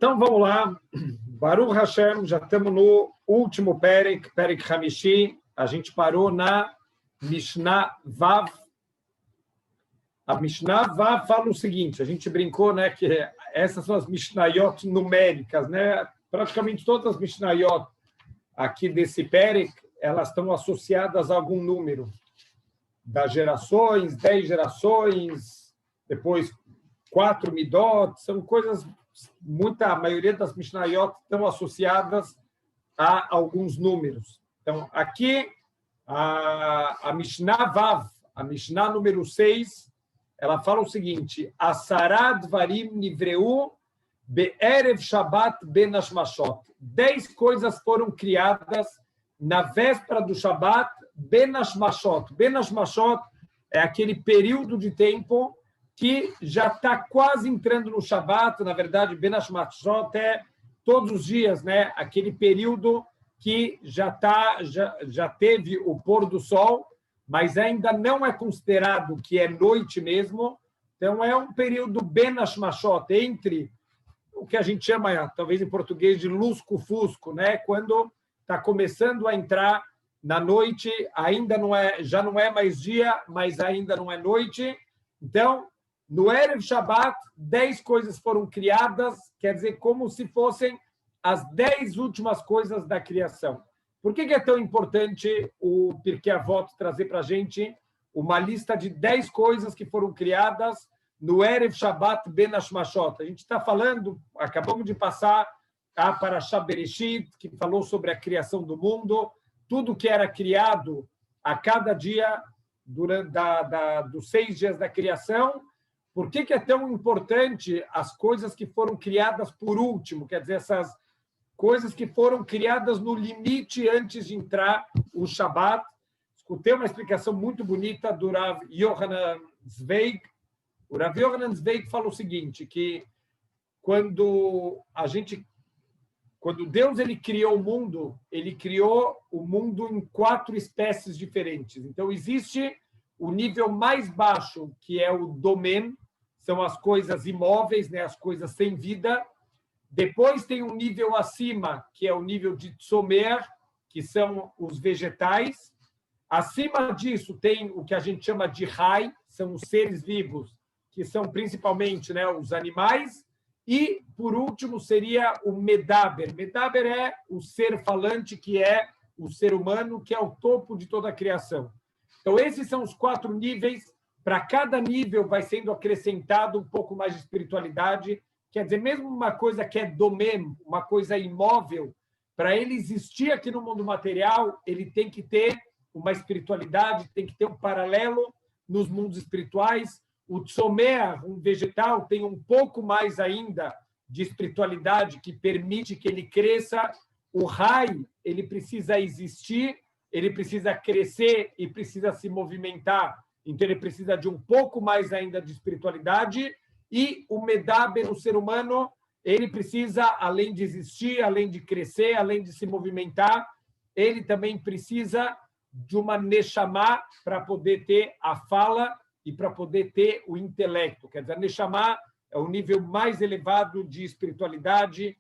Então, vamos lá. Baruch Hashem, já estamos no último Perek Hamishi. A gente parou na Mishnah Vav. A Mishnah Vav fala o seguinte, a gente brincou, né, que essas são as Mishnayot numéricas, né? Praticamente todas as Mishnayot aqui desse Perek, elas estão associadas a algum número das gerações, 10 gerações, depois 4 midot, são coisas, a maioria das Mishnayot estão associadas a alguns números. Então, aqui, a Mishnah Vav, a Mishnah número 6, ela fala o seguinte, Asará Dvarim Nivreu Be'erev Shabbat Ben Hashmashot. 10 coisas foram criadas na véspera do Shabbat Ben Hashmashot. Ben Hashmashot é aquele período de tempo que já está quase entrando no Shabbat. Na verdade, Ben Hashmashot é todos os dias, né? Aquele período que já teve o pôr do sol, mas ainda não é considerado que é noite mesmo. Então, é um período Ben Hashmashot, entre o que a gente chama, talvez em português, de lusco-fusco, né? Quando está começando a entrar na noite, já não é mais dia, mas ainda não é noite. Então, no Erev Shabbat, 10 coisas foram criadas, quer dizer, como se fossem as 10 últimas coisas da criação. Por que é tão importante o Pirkei Avot trazer para a gente uma lista de 10 coisas que foram criadas no Erev Shabbat Ben Hashmashot? A gente está falando, acabamos de passar a Parashá Bereshit, que falou sobre a criação do mundo, tudo que era criado a cada dia durante dos 6 dias da criação. Por que é tão importante as coisas que foram criadas por último? Quer dizer, essas coisas que foram criadas no limite antes de entrar o Shabbat. Escutei uma explicação muito bonita do Rav Yohanan Zweig. O Rav Yohanan Zweig fala o seguinte, que quando Deus ele criou o mundo em 4 espécies diferentes. Então, existe o nível mais baixo, que é o Domen, são as coisas imóveis, né, as coisas sem vida. Depois tem um nível acima, que é o nível de Tzomer, que são os vegetais. Acima disso tem o que a gente chama de Rai, são os seres vivos, que são principalmente, né, os animais. E, por último, seria o Medaber. Medaber é o ser falante, que é o ser humano, que é o topo de toda a criação. Então, esses são os 4 níveis. Para cada nível vai sendo acrescentado um pouco mais de espiritualidade. Quer dizer, mesmo uma coisa que é domem, uma coisa imóvel, para ele existir aqui no mundo material, ele tem que ter uma espiritualidade, tem que ter um paralelo nos mundos espirituais. O tzomer, um vegetal, tem um pouco mais ainda de espiritualidade que permite que ele cresça. O rai, ele precisa existir, ele precisa crescer e precisa se movimentar. Então, ele precisa de um pouco mais ainda de espiritualidade. E o medaber, o ser humano, ele precisa, além de existir, além de crescer, além de se movimentar, ele também precisa de uma neshama para poder ter a fala e para poder ter o intelecto. Quer dizer, a neshama é o nível mais elevado de espiritualidade,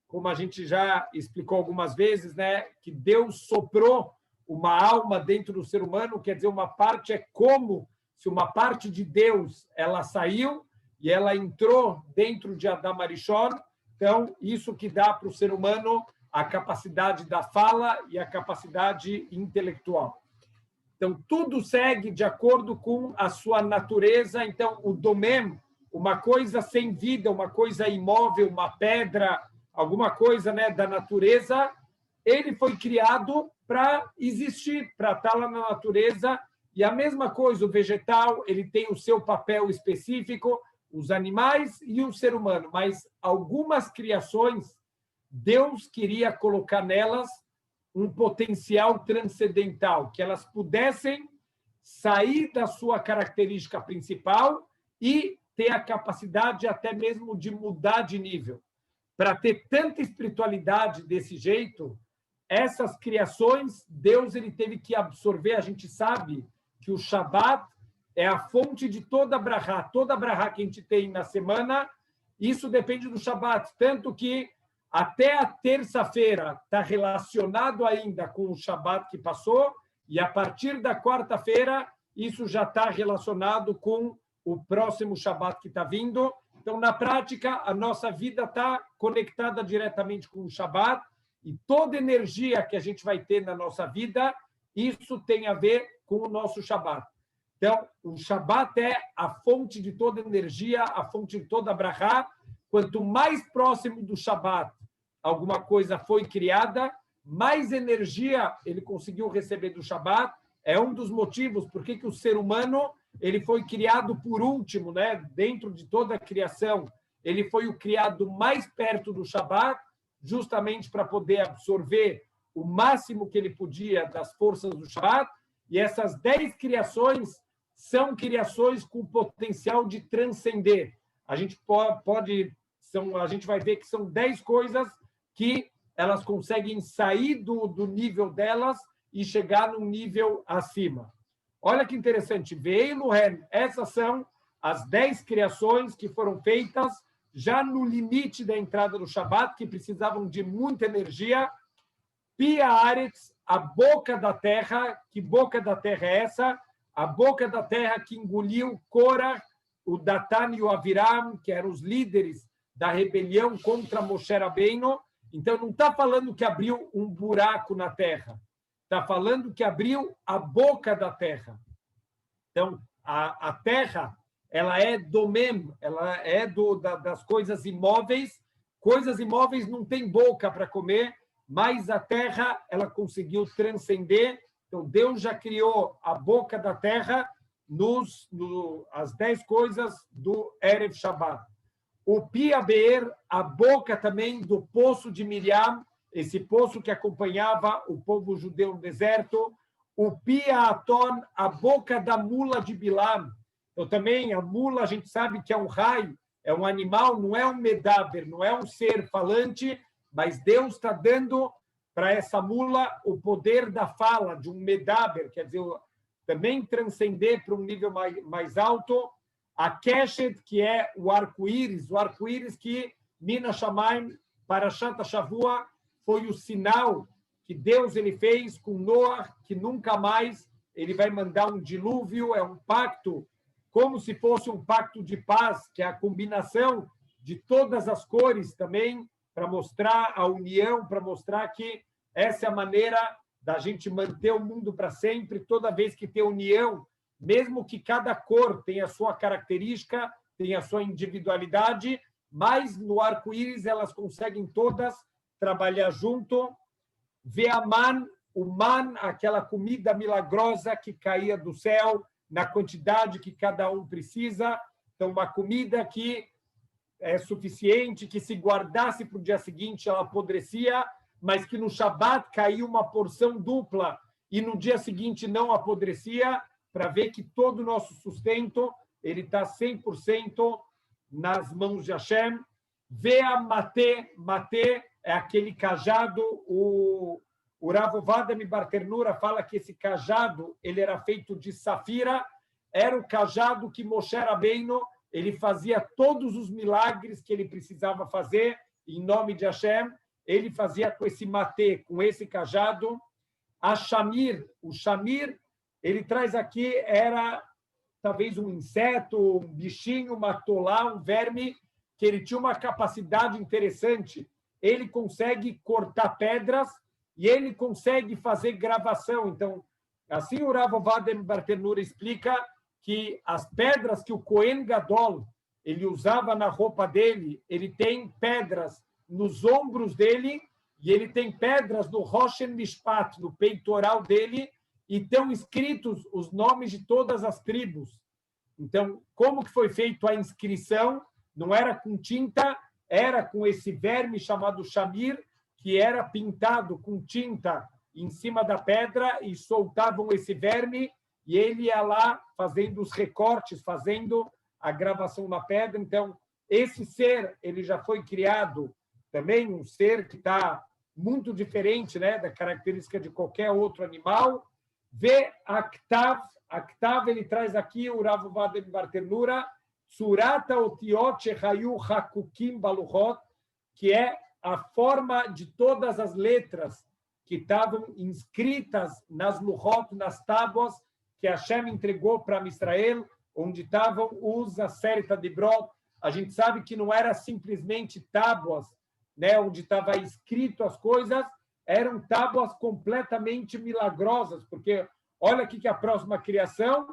como a gente já explicou algumas vezes, né? Que Deus soprou uma alma dentro do ser humano, quer dizer, uma parte é como se uma parte de Deus ela saiu e ela entrou dentro de Adam Arishon. Então, isso que dá para o ser humano a capacidade da fala e a capacidade intelectual. Então, tudo segue de acordo com a sua natureza. Então, o domem, uma coisa sem vida, uma coisa imóvel, uma pedra, alguma coisa, né, da natureza, ele foi criado para existir, para estar lá na natureza. E a mesma coisa, o vegetal, ele tem o seu papel específico, os animais e o ser humano. Mas algumas criações, Deus queria colocar nelas um potencial transcendental, que elas pudessem sair da sua característica principal e ter a capacidade até mesmo de mudar de nível. Para ter tanta espiritualidade desse jeito, essas criações, Deus ele teve que absorver. A gente sabe que o Shabat é a fonte de toda a brahá que a gente tem na semana, Isso depende do Shabat, tanto que até a terça-feira está relacionado ainda com o Shabat que passou, e a partir da quarta-feira isso já está relacionado com o próximo Shabat que está vindo. Então, na prática, a nossa vida está conectada diretamente com o Shabat, e toda energia que a gente vai ter na nossa vida, isso tem a ver com o nosso Shabat. Então, o Shabat é a fonte de toda energia, a fonte de toda brachá. Quanto mais próximo do Shabat alguma coisa foi criada, mais energia ele conseguiu receber do Shabat. É um dos motivos por que o ser humano ele foi criado por último, né? Dentro de toda a criação. Ele foi o criado mais perto do Shabat, justamente para poder absorver o máximo que ele podia das forças do Shabat. E essas 10 criações são criações com potencial de transcender. A gente a gente vai ver que são 10 coisas que elas conseguem sair do nível delas e chegar num nível acima. Olha que interessante. Veiluhen, essas são as 10 criações que foram feitas já no limite da entrada do Shabat, que precisavam de muita energia. Pia Aretz, a boca da terra. Que boca da terra é essa? A boca da terra que engoliu Korah, o Datan e o Aviram, que eram os líderes da rebelião contra Moshe Rabbeinu. Então, não está falando que abriu um buraco na terra. Está falando que abriu a boca da terra. Então, a terra, ela é domem, ela é das coisas imóveis. Coisas imóveis não tem boca para comer, mas a terra, ela conseguiu transcender. Então, Deus já criou a boca da terra as 10 coisas do Erev Shabbat. O Pia Be'er, a boca também do poço de Miriam, esse poço que acompanhava o povo judeu no deserto. O Pia Aton, a boca da mula de Bilam. Então, também a mula, a gente sabe que é um raio, é um animal, não é um medaber, não é um ser falante, mas Deus está dando para essa mula o poder da fala, de um medaber, quer dizer, também transcender para um nível mais alto. A Keshet, que é o arco-íris que Mina Shamayim, Parashat Shavua, foi o sinal que Deus ele fez com Noah, que nunca mais ele vai mandar um dilúvio, é um pacto, como se fosse um pacto de paz, que é a combinação de todas as cores também, para mostrar a união, para mostrar que essa é a maneira da gente manter o mundo para sempre. Toda vez que tem união, mesmo que cada cor tenha a sua característica, tenha a sua individualidade, mas no arco-íris elas conseguem todas trabalhar junto. Veaman, o man, aquela comida milagrosa que caía do céu, na quantidade que cada um precisa. Então, uma comida que é suficiente, que se guardasse para o dia seguinte ela apodrecia, mas que no Shabat caía uma porção dupla e no dia seguinte não apodrecia, para ver que todo o nosso sustento ele está 100% nas mãos de Hashem. Vea Matê, Matê é aquele cajado, o Rav Ovadia Barternura fala que esse cajado ele era feito de safira, era o cajado que Moshe Rabbeinu ele fazia todos os milagres que ele precisava fazer em nome de Hashem, ele fazia com esse matê, com esse cajado. A Shamir, o Shamir, ele traz aqui, era talvez um inseto, um bichinho, uma tolá, um verme, que ele tinha uma capacidade interessante. Ele consegue cortar pedras e ele consegue fazer gravação. Então, assim o Rav Ovadia Barternura explica que as pedras que o Kohen Gadol ele usava na roupa dele, ele tem pedras nos ombros dele e ele tem pedras no Rosh Mishpat, no peitoral dele, e estão escritos os nomes de todas as tribos. Então, como que foi feito a inscrição? Não era com tinta, era com esse verme chamado Shamir, que era pintado com tinta em cima da pedra e soltavam esse verme e ele ia lá fazendo os recortes, fazendo a gravação na pedra. Então, esse ser ele já foi criado também, um ser que está muito diferente, né, da característica de qualquer outro animal. Vê Aktav, Aktav ele traz aqui o Rav Ovadia Barternura, Tsurata Otiot Shehayu Hakukim Baluchot, que é a forma de todas as letras que estavam inscritas nas Luchot, nas tábuas que Hashem entregou para Israel, onde estavam os Aseret Dibrot. A gente sabe que não era simplesmente tábuas, né, onde estava escrito as coisas, eram tábuas completamente milagrosas, porque olha aqui que a próxima criação,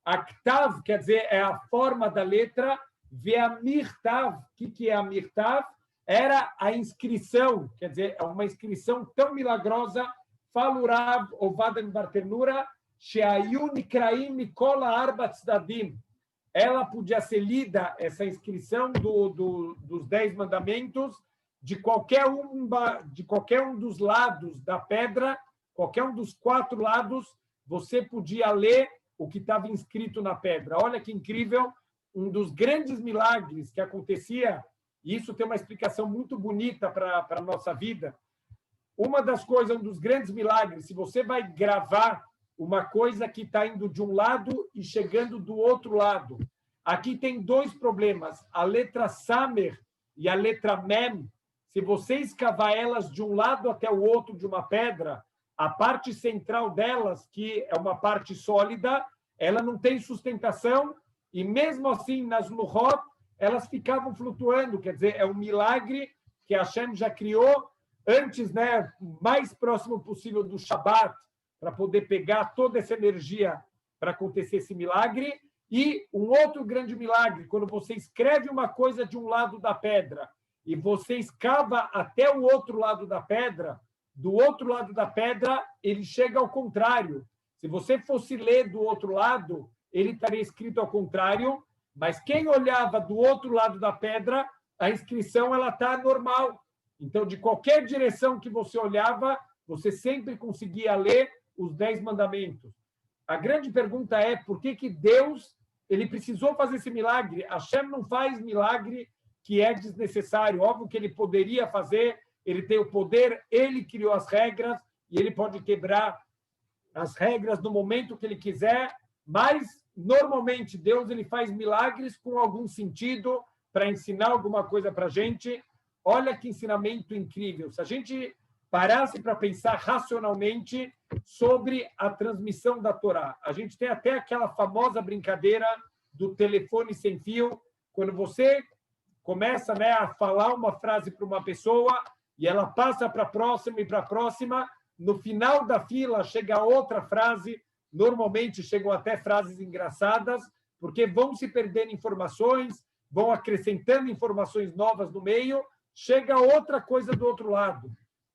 Aktav, quer dizer, é a forma da letra, Ve'amirtav, o que é a Mirtav? Era a inscrição, quer dizer, é uma inscrição tão milagrosa, Falurav Ovaden Bartenura, Sheayu Nikraim Mikola Arba Tzdadim. Ela podia ser lida, essa inscrição dos 10 mandamentos, de qualquer um dos lados da pedra, qualquer um dos 4 lados, você podia ler o que estava inscrito na pedra. Olha que incrível, um dos grandes milagres que acontecia, e isso tem uma explicação muito bonita para a nossa vida. Uma das coisas, um dos grandes milagres, se você vai gravar uma coisa que está indo de um lado e chegando do outro lado. Aqui tem 2 problemas. A letra Samer e a letra Mem, se você escavar elas de um lado até o outro de uma pedra, a parte central delas, que é uma parte sólida, ela não tem sustentação e mesmo assim nas Luchot, elas ficavam flutuando. Quer dizer, é um milagre que Hashem já criou antes, né, mais próximo possível do Shabat, para poder pegar toda essa energia para acontecer esse milagre. E um outro grande milagre, quando você escreve uma coisa de um lado da pedra e você escava até o outro lado da pedra, do outro lado da pedra ele chega ao contrário. Se você fosse ler do outro lado, ele estaria escrito ao contrário, mas quem olhava do outro lado da pedra, a inscrição ela está normal. Então, de qualquer direção que você olhava, você sempre conseguia ler os 10 mandamentos. A grande pergunta é por que Deus ele precisou fazer esse milagre? Hashem não faz milagre que é desnecessário. Óbvio que ele poderia fazer, ele tem o poder, ele criou as regras e ele pode quebrar as regras no momento que ele quiser, mas normalmente Deus ele faz milagres com algum sentido para ensinar alguma coisa para a gente. Olha que ensinamento incrível. Se a gente parasse para pensar racionalmente sobre a transmissão da Torá. A gente tem até aquela famosa brincadeira do telefone sem fio, quando você começa, né, a falar uma frase para uma pessoa e ela passa para a próxima e para a próxima, no final da fila chega outra frase, normalmente chegam até frases engraçadas, porque vão se perdendo informações, vão acrescentando informações novas no meio, chega outra coisa do outro lado.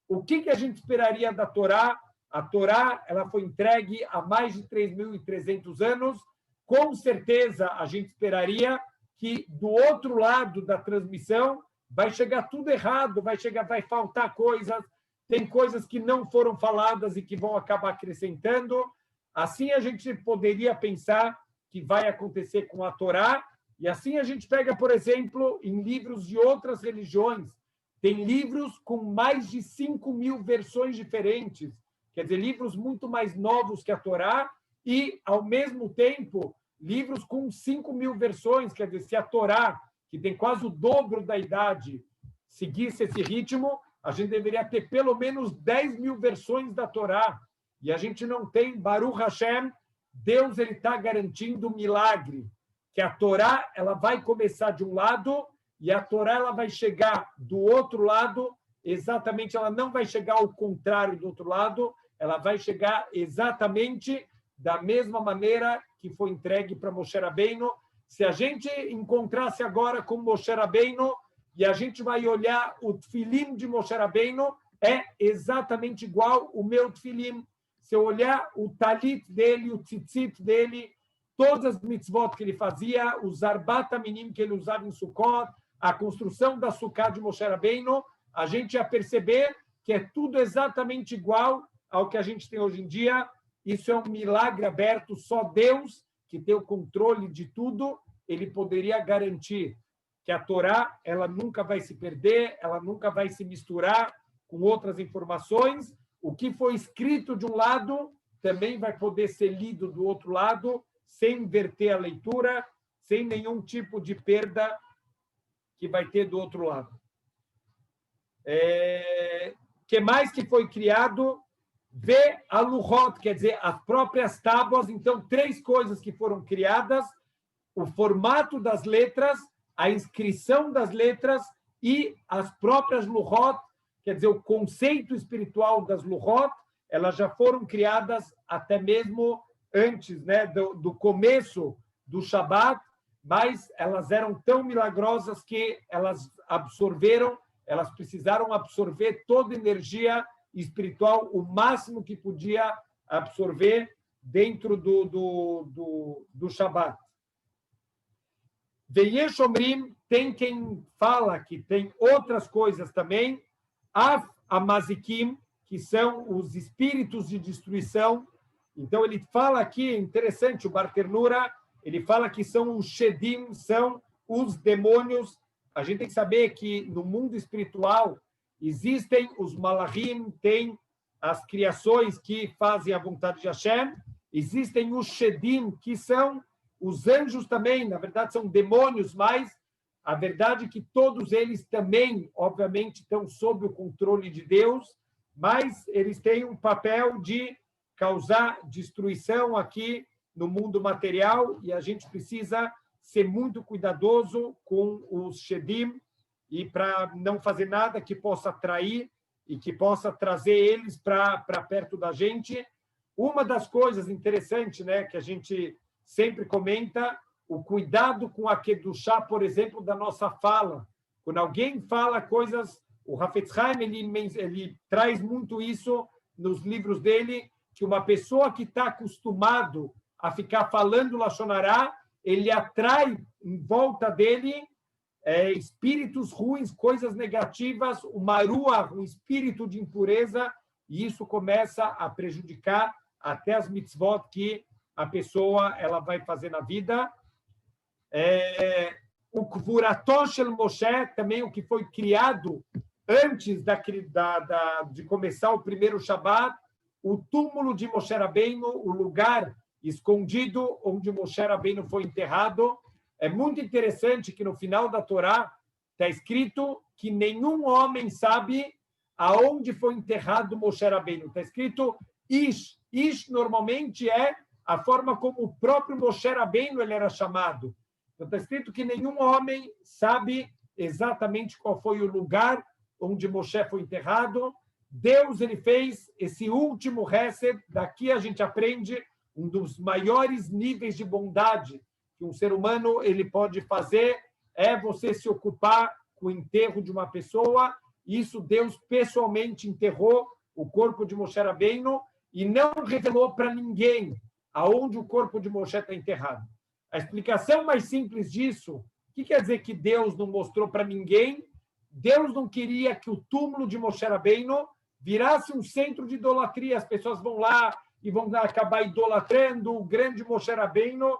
O que a gente esperaria da Torá? A Torá ela foi entregue há mais de 3.300 anos. Com certeza, a gente esperaria que do outro lado da transmissão vai chegar tudo errado, vai faltar coisas, tem coisas que não foram faladas e que vão acabar acrescentando. Assim a gente poderia pensar que vai acontecer com a Torá, e assim a gente pega, por exemplo, em livros de outras religiões. Tem livros com mais de 5.000 versões diferentes, quer dizer, livros muito mais novos que a Torá, e, ao mesmo tempo, livros com 5.000 versões, quer dizer, se a Torá, que tem quase o dobro da idade, seguisse esse ritmo, a gente deveria ter pelo menos 10.000 versões da Torá, e a gente não tem. Baruch Hashem, Deus está garantindo um milagre, que a Torá ela vai começar de um lado, e a Torá ela vai chegar do outro lado, exatamente, ela não vai chegar ao contrário do outro lado, ela vai chegar exatamente da mesma maneira que foi entregue para Moshe Rabbeinu. Se a gente encontrasse agora com Moshe Rabbeinu e a gente vai olhar o tefilim de Moshe Rabbeinu, é exatamente igual o meu tefilim. Se eu olhar o talit dele, o tzitzit dele, todas as mitzvot que ele fazia, os arbat aminim que ele usava em Sukkot, a construção da Sukkah de Moshe Rabbeinu, a gente ia perceber que é tudo exatamente igual ao que a gente tem hoje em dia. Isso é um milagre aberto, só Deus, que tem o controle de tudo, ele poderia garantir que a Torá ela nunca vai se perder, ela nunca vai se misturar com outras informações. O que foi escrito de um lado também vai poder ser lido do outro lado, sem inverter a leitura. sem nenhum tipo de perda que vai ter do outro lado. Que mais que foi criado? Vê a Luhot, quer dizer, as próprias tábuas. Então, 3 coisas que foram criadas: o formato das letras, a inscrição das letras e as próprias Luhot, quer dizer, o conceito espiritual das Luhot, elas já foram criadas até mesmo antes, né, do começo do Shabat, mas elas eram tão milagrosas que elas precisaram absorver toda a energia espiritual, o máximo que podia absorver dentro do Shabat. Veyesh Omrim, tem quem fala que tem outras coisas também, Af Amazikim, que são os espíritos de destruição. Então, ele fala aqui, interessante, o Barternura, ele fala que são os Shedim, são os demônios. A gente tem que saber que no mundo espiritual existem os Malachim, tem as criações que fazem a vontade de Hashem, existem os Shedim, que são os anjos também, na verdade são demônios, mas a verdade é que todos eles também, obviamente, estão sob o controle de Deus, mas eles têm um papel de causar destruição aqui no mundo material, e a gente precisa ser muito cuidadoso com os Shedim e para não fazer nada que possa atrair e que possa trazer eles para perto da gente. Uma das coisas interessantes, né, que a gente sempre comenta, o cuidado com a Kedushá, por exemplo, da nossa fala. Quando alguém fala coisas, o Hafetz Haim, ele traz muito isso nos livros dele, que uma pessoa que está acostumado a ficar falando Lashon Hará, ele atrai em volta dele espíritos ruins, coisas negativas, o maruah, um espírito de impureza, e isso começa a prejudicar até as mitzvot que a pessoa ela vai fazer na vida. O Kvurató Shel Moshe, também o que foi criado antes de começar o primeiro Shabat, o túmulo de Moshe Rabbeinu, o lugar escondido onde Moshe Rabbeinu foi enterrado. É muito interessante que no final da Torá está escrito que nenhum homem sabe aonde foi enterrado Moshe Rabbeinu. Está escrito Ish. Ish normalmente é a forma como o próprio Moshe Rabbeinu ele era chamado. Então está escrito que nenhum homem sabe exatamente qual foi o lugar onde Moshe foi enterrado. Deus ele fez esse último Hesed. Daqui a gente aprende um dos maiores níveis de bondade que um ser humano ele pode fazer é você se ocupar com o enterro de uma pessoa. Isso Deus pessoalmente enterrou o corpo de Moshe Rabbeinu e não revelou para ninguém aonde o corpo de Moshe está enterrado. A explicação mais simples disso, o que quer dizer que Deus não mostrou para ninguém? Deus não queria que o túmulo de Moshe Rabbeinu virasse um centro de idolatria. As pessoas vão lá e vão acabar idolatrando o grande Moshe Rabbeinu.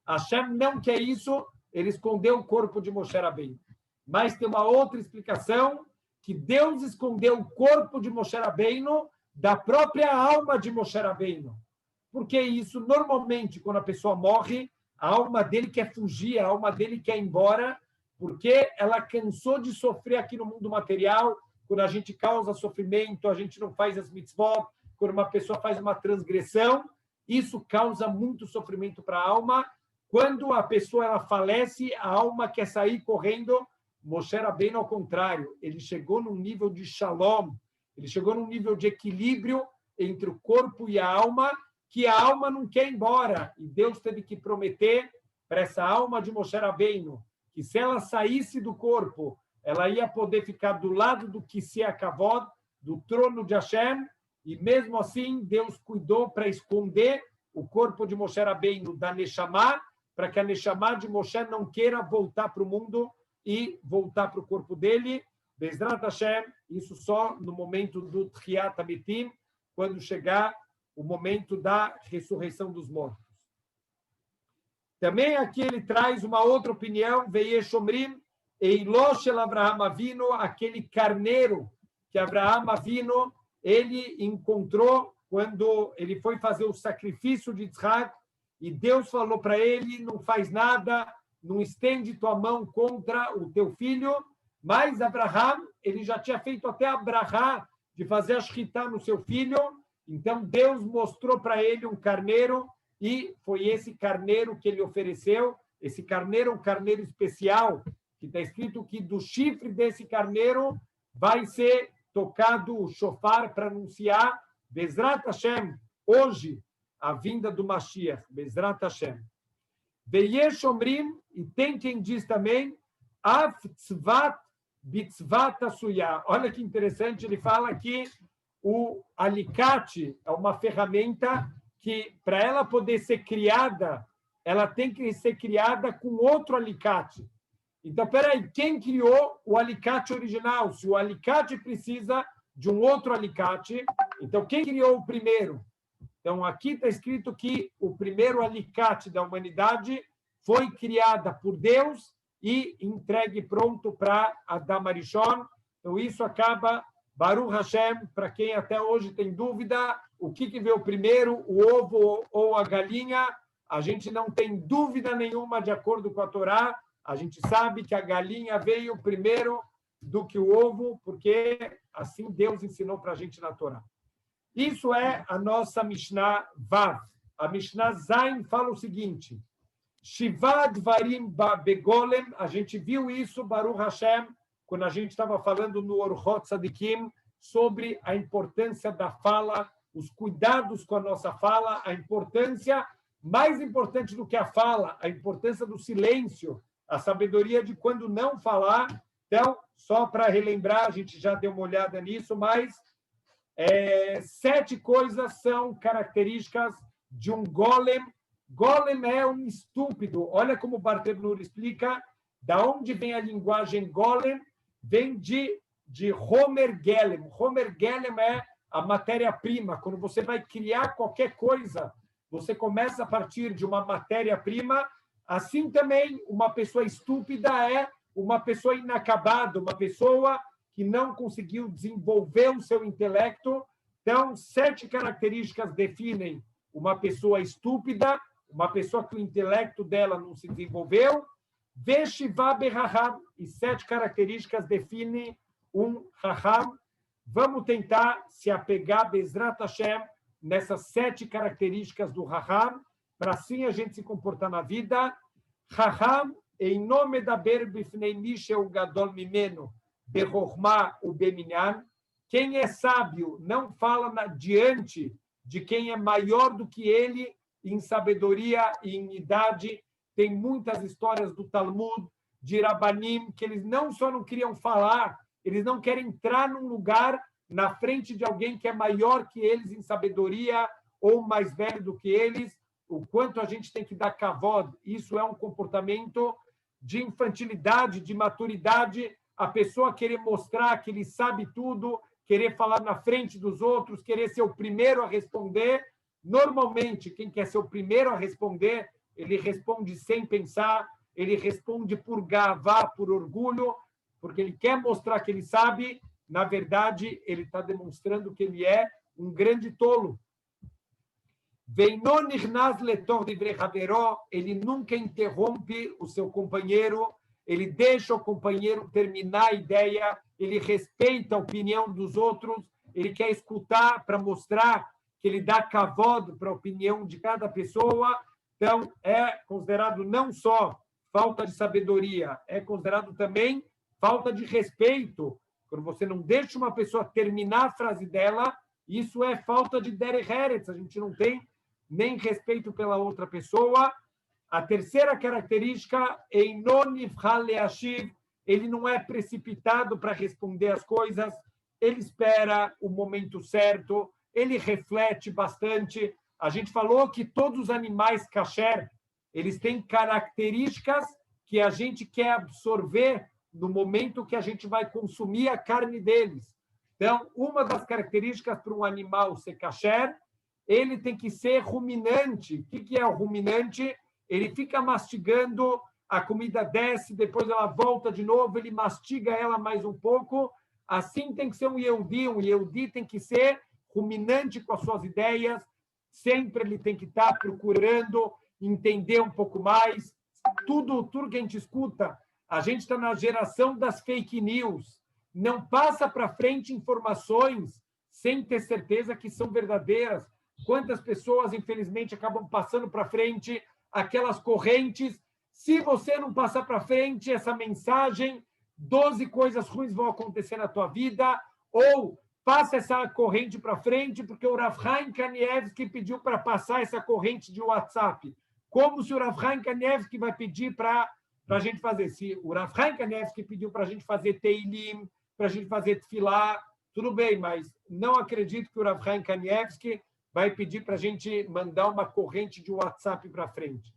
Hashem não quer isso, ele escondeu o corpo de Moshe Rabbeinu. Mas tem uma outra explicação, que Deus escondeu o corpo de Moshe Rabbeinu da própria alma de Moshe Rabbeinu. Porque isso, normalmente, quando a pessoa morre, a alma dele quer fugir, a alma dele quer ir embora, porque ela cansou de sofrer aqui no mundo material. Quando a gente causa sofrimento, a gente não faz as mitzvot, quando uma pessoa faz uma transgressão, isso causa muito sofrimento para a alma. Quando a pessoa ela falece, a alma quer sair correndo. Moshe Rabbeinu, ao contrário, ele chegou num nível de shalom, ele chegou num nível de equilíbrio entre o corpo e a alma, que a alma não quer ir embora. E Deus teve que prometer para essa alma de Moshe Rabbeinu que se ela saísse do corpo, ela ia poder ficar do lado do Kisei HaKavod, do trono de Hashem, e mesmo assim Deus cuidou para esconder o corpo de Moshe Rabbeinu da Neshama, para que a Neshama de Moshe não queira voltar para o mundo e voltar para o corpo dele. Bezrat Hashem, isso só no momento do Tchiat HaMetim, quando chegar o momento da ressurreição dos mortos. Também aqui ele traz uma outra opinião, Veyesh Omrim, Eiló Shel Avraham Avinu, aquele carneiro que Avraham Avinu ele encontrou quando ele foi fazer o sacrifício de Yitzhak, e Deus falou para ele, não faz nada, não estende tua mão contra o teu filho, mas Abraham, ele já tinha feito até Abraham de fazer a shritá no seu filho, então Deus mostrou para ele um carneiro, e foi esse carneiro que ele ofereceu. Esse carneiro é um carneiro especial, que está escrito que do chifre desse carneiro vai ser tocado o shofar para anunciar Bezrat Hashem, hoje, a vinda do Mashiach, Bezrat Hashem. Veyesh Omrim, e tem quem diz também, Af Tzvat Bitzvat Asuyah. Olha que interessante, ele fala que o alicate é uma ferramenta que, para ela poder ser criada, ela tem que ser criada com outro alicate. Então, peraí, quem criou o alicate original? Se o alicate precisa de um outro alicate, então quem criou o primeiro? Então, aqui está escrito que o primeiro alicate da humanidade foi criada por Deus e entregue pronto para Adam Arishon. Então, isso acaba, Baruch Hashem, para quem até hoje tem dúvida, o que veio primeiro, o ovo ou a galinha, a gente não tem dúvida nenhuma, de acordo com a Torá, a gente sabe que a galinha veio primeiro do que o ovo, porque assim Deus ensinou para a gente na Torá. Isso é a nossa Mishnah Vav. A Mishnah Zain fala o seguinte, Shiva Dvarim Begolem, a gente viu isso, Baruch Hashem, quando a gente estava falando no Orchot Tzadikim, sobre a importância da fala, os cuidados com a nossa fala, a importância, mais importante do que a fala, a importância do silêncio, a sabedoria de quando não falar. Então, só para relembrar, a gente já deu uma olhada nisso, mas 7 coisas são características de um golem. Golem é um estúpido. Olha como o Bartenura explica, da onde vem a linguagem golem, vem de Homer Gelem. Homer Gelem é a matéria-prima. Quando você vai criar qualquer coisa, você começa a partir de uma matéria-prima. Assim também, uma pessoa estúpida é uma pessoa inacabada, uma pessoa que não conseguiu desenvolver o seu intelecto. Então, 7 características definem uma pessoa estúpida, uma pessoa que o intelecto dela não se desenvolveu. Veshiva Beraham, e 7 características definem um Raham. Vamos tentar se apegar, Bezrat Hashem, nessas 7 características do Raham, para assim a gente se comportar na vida. Raham, em nome da Berbifnei Mishel Gadol Mimeno, Bechochma u Beminyan. Quem é sábio não fala diante de quem é maior do que ele em sabedoria e em idade. Tem muitas histórias do Talmud, de Rabanim, que eles não só não queriam falar, eles não querem entrar num lugar na frente de alguém que é maior que eles em sabedoria ou mais velho do que eles. O quanto a gente tem que dar kavod, isso é um comportamento de infantilidade, de maturidade, a pessoa querer mostrar que ele sabe tudo, querer falar na frente dos outros, querer ser o primeiro a responder. Normalmente, quem quer ser o primeiro a responder, ele responde sem pensar, ele responde por gavá, por orgulho, porque ele quer mostrar que ele sabe. Na verdade, ele está demonstrando que ele é um grande tolo. Ele nunca interrompe o seu companheiro, ele deixa o companheiro terminar a ideia, ele respeita a opinião dos outros, ele quer escutar para mostrar que ele dá kavod para a opinião de cada pessoa. Então, é considerado não só falta de sabedoria, é considerado também falta de respeito. Quando você não deixa uma pessoa terminar a frase dela, isso é falta de derech eretz, a gente não tem nem respeito pela outra pessoa. A terceira característica, ele não é precipitado para responder as coisas, ele espera o momento certo, ele reflete bastante. A gente falou que todos os animais kasher, eles têm características que a gente quer absorver no momento que a gente vai consumir a carne deles. Então, uma das características para um animal ser kasher, ele tem que ser ruminante. O que é o ruminante? Ele fica mastigando, a comida desce, depois ela volta de novo, ele mastiga ela mais um pouco. Assim tem que ser um Yehudi tem que ser ruminante com as suas ideias, sempre ele tem que estar procurando entender um pouco mais. Tudo que a gente escuta, a gente está na geração das fake news. Não passa para frente informações sem ter certeza que são verdadeiras. Quantas pessoas, infelizmente, acabam passando para frente aquelas correntes. Se você não passar para frente essa mensagem, 12 coisas ruins vão acontecer na tua vida, ou passa essa corrente para frente, porque o Rav Chaim Kanievski pediu para passar essa corrente de WhatsApp. Como se o Rav Chaim Kanievski vai pedir para a gente fazer? Se o Rav Chaim Kanievski pediu para a gente fazer Teilim, para a gente fazer Tefilá, tudo bem, mas não acredito que o Rav Chaim Kanievski vai pedir para a gente mandar uma corrente de WhatsApp para frente.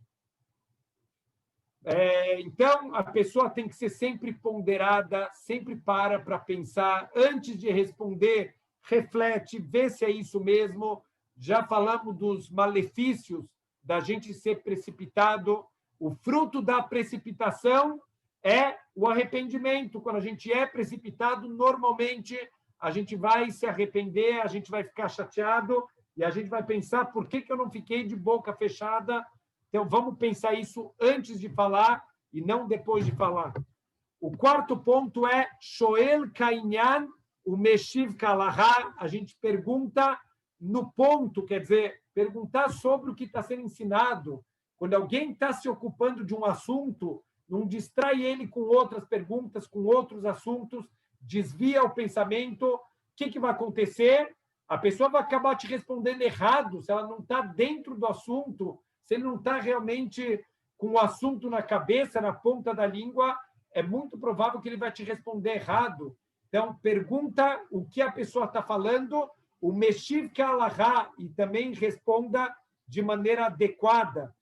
Então, a pessoa tem que ser sempre ponderada, sempre para pensar. Antes de responder, reflete, vê se é isso mesmo. Já falamos dos malefícios da gente ser precipitado. O fruto da precipitação é o arrependimento. Quando a gente é precipitado, normalmente a gente vai se arrepender, a gente vai ficar chateado e a gente vai pensar por que eu não fiquei de boca fechada. Então, vamos pensar isso antes de falar e não depois de falar. O quarto ponto é Shoel Kainyan, o Meshiv Kalahá. A gente pergunta no ponto, quer dizer, perguntar sobre o que está sendo ensinado. Quando alguém está se ocupando de um assunto, não distrai ele com outras perguntas, com outros assuntos, desvia o pensamento. O que vai acontecer? A pessoa vai acabar te respondendo errado se ela não está dentro do assunto. Se ele não está realmente com o assunto na cabeça, na ponta da língua, é muito provável que ele vai te responder errado. Então, pergunta o que a pessoa está falando, o Meshiv Kalahá, e também responda de maneira adequada.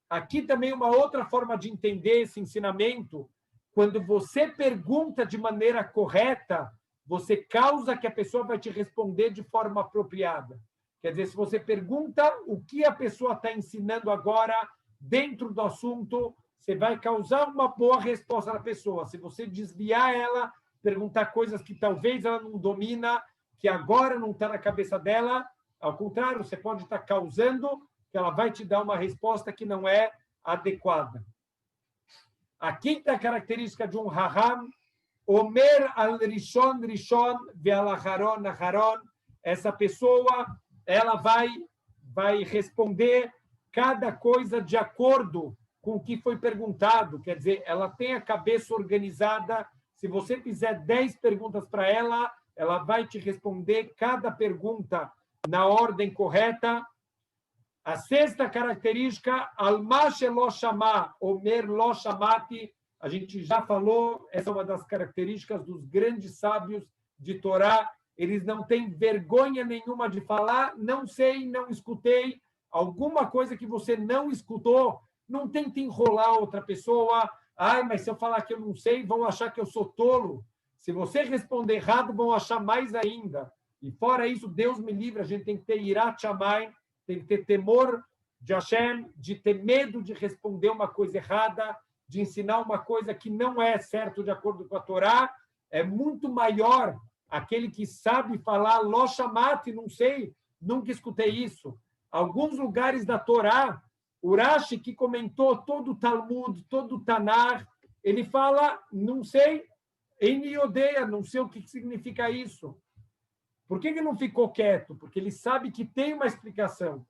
Aqui também uma outra forma de entender esse ensinamento, quando você pergunta de maneira correta, você causa que a pessoa vai te responder de forma apropriada. Quer dizer, se você pergunta o que a pessoa está ensinando agora dentro do assunto, você vai causar uma boa resposta na pessoa. Se você desviar ela, perguntar coisas que talvez ela não domina, que agora não está na cabeça dela, ao contrário, você pode estar causando que ela vai te dar uma resposta que não é adequada. A quinta característica de um Raham, Omer al-Rishon Rishon ve'al-Acharon Acharon, essa pessoa ela vai responder cada coisa de acordo com o que foi perguntado. Quer dizer, ela tem a cabeça organizada. Se você fizer 10 perguntas para ela, ela vai te responder cada pergunta na ordem correta. A sexta característica, Alma shelo shama, Omer lo shamati, a gente já falou, essa é uma das características dos grandes sábios de Torá. Eles não têm vergonha nenhuma de falar, não sei, não escutei. Alguma coisa que você não escutou, não tente enrolar outra pessoa. Mas se eu falar que eu não sei, vão achar que eu sou tolo. Se você responder errado, vão achar mais ainda. E fora isso, Deus me livre, a gente tem que ter irat shamayim, tem que ter temor de Hashem, de ter medo de responder uma coisa errada, de ensinar uma coisa que não é certo de acordo com a Torá. É muito maior aquele que sabe falar lo shamati, não sei, nunca escutei isso. Alguns lugares da Torá, Urashi, que comentou todo o Talmud, todo o Tanar, ele fala, não sei, em odeia, não sei o que significa isso. Por que ele não ficou quieto? Porque ele sabe que tem uma explicação,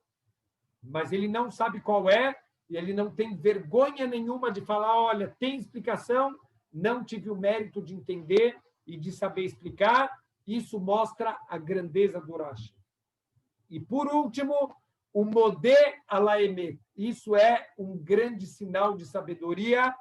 mas ele não sabe qual é, e ele não tem vergonha nenhuma de falar, olha, tem explicação, não tive o mérito de entender e de saber explicar. Isso mostra a grandeza do Urashi. E, por último, o modé alaemet. Isso é um grande sinal de sabedoria,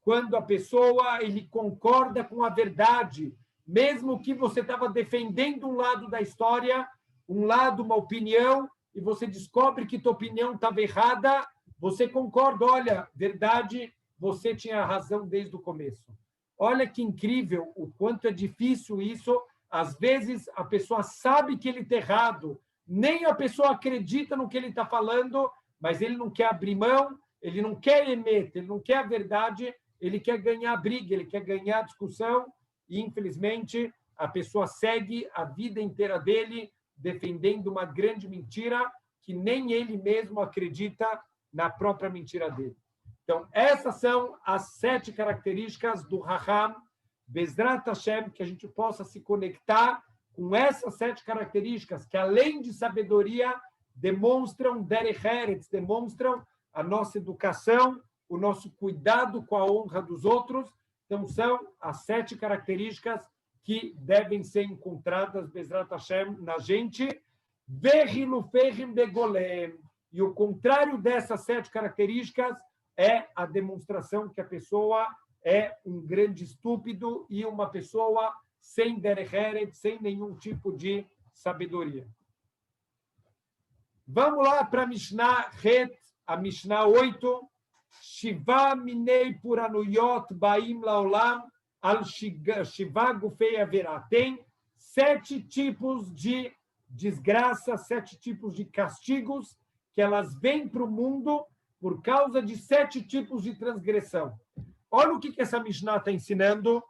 quando a pessoa ele concorda com a verdade, mesmo que você estava defendendo um lado da história, um lado, uma opinião, e você descobre que tua opinião estava errada, você concorda, olha, verdade, você tinha razão desde o começo. Olha que incrível o quanto é difícil isso. Às vezes a pessoa sabe que ele está errado, nem a pessoa acredita no que ele está falando, mas ele não quer abrir mão, ele não quer emeter, ele não quer a verdade, ele quer ganhar a briga, ele quer ganhar a discussão, e infelizmente a pessoa segue a vida inteira dele defendendo uma grande mentira que nem ele mesmo acredita na própria mentira dele. Então, essas são as 7 características do Raham, Bezrat Hashem, que a gente possa se conectar com essas 7 características, que além de sabedoria, demonstram Derech Eretz, demonstram a nossa educação, o nosso cuidado com a honra dos outros. Então, são as 7 características que devem ser encontradas, Bezrat Hashem, na gente. Vehilufehim begolem. E o contrário dessas 7 características é a demonstração que a pessoa é um grande estúpido e uma pessoa sem derech eretz, sem nenhum tipo de sabedoria. Vamos lá para a Mishnah Het, a Mishnah 8. Shiva minei puranuyot baim laolam al shiva gufei averá. Tem 7 tipos de desgraça, 7 tipos de castigos que elas vêm para o mundo por causa de 7 tipos de transgressão. Olha o que essa Mishnah está ensinando.